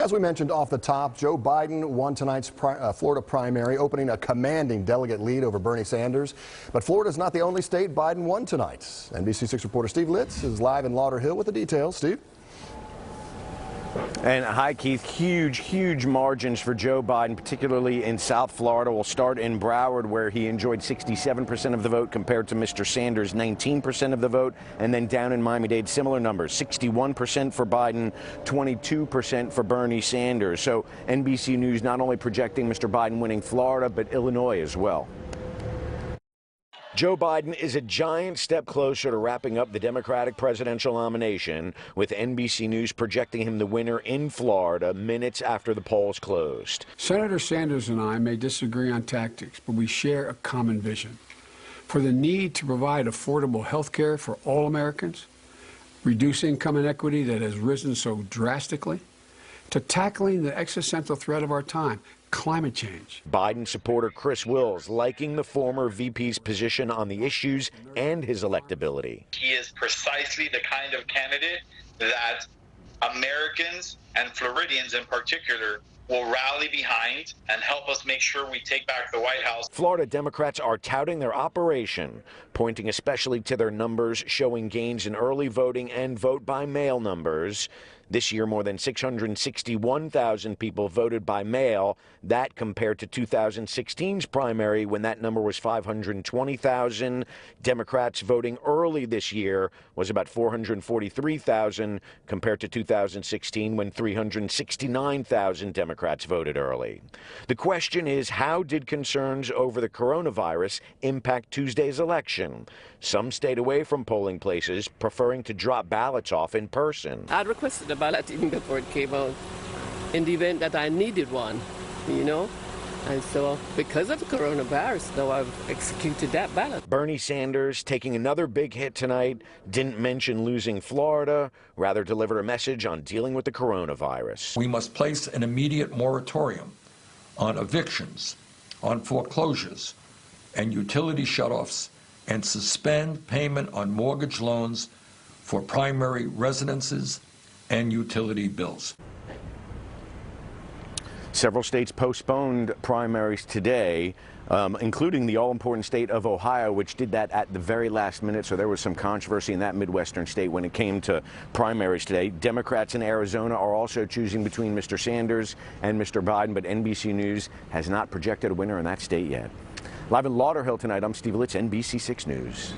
As we mentioned off the top, Joe Biden won tonight's Florida primary, opening a commanding delegate lead over Bernie Sanders. But Florida is not the only state Biden won tonight. NBC 6 reporter Steve Litz is live in Lauderhill with the details. Steve? And hi, Keith. Huge margins for Joe Biden, particularly in South Florida. We'll start in Broward, where he enjoyed 67% of the vote compared to Mr. Sanders' 19% of the vote. And then down in Miami-Dade, similar numbers, 61% for Biden, 22% for Bernie Sanders. So NBC News not only projecting Mr. Biden winning Florida, but Illinois as well. Joe Biden is a giant step closer to wrapping up the Democratic presidential nomination, with NBC News projecting him the winner in Florida minutes after the polls closed. Senator Sanders and I may disagree on tactics, but we share a common vision for the need to provide affordable health care for all Americans, reduce income inequity that has risen so drastically, to tackling the existential threat of our time, climate change. Biden supporter Chris Wills liking the former VP's position on the issues and his electability. He is precisely the kind of candidate that Americans and Floridians in particular will rally behind and help us make sure we take back the White House. Florida Democrats are touting their operation, pointing especially to their numbers showing gains in early voting and vote-by-mail numbers. This year, more than 661,000 people voted by mail. That compared to 2016's primary, when that number was 520,000. Democrats voting early this year was about 443,000 compared to 2016, when 369,000 Democrats voted early. The question is, how did concerns over the coronavirus impact Tuesday's election? Some stayed away from polling places, preferring to drop ballots off in person. I'd requested the ballot even before it came out, in the event that I needed one, you know? And so, because of the coronavirus, though, I've executed that ballot. Bernie Sanders, taking another big hit tonight, didn't mention losing Florida, rather delivered a message on dealing with the coronavirus. We must place an immediate moratorium on evictions, on foreclosures, and utility shutoffs, and suspend payment on mortgage loans for primary residences and utility bills. Several states postponed primaries today, including the all-important state of Ohio, which did that at the very last minute. So there was some controversy in that Midwestern state when it came to primaries today. Democrats in Arizona are also choosing between Mr. Sanders and Mr. Biden, but NBC News has not projected a winner in that state yet. Live in Lauderhill tonight, I'm Steve Litz, NBC 6 News.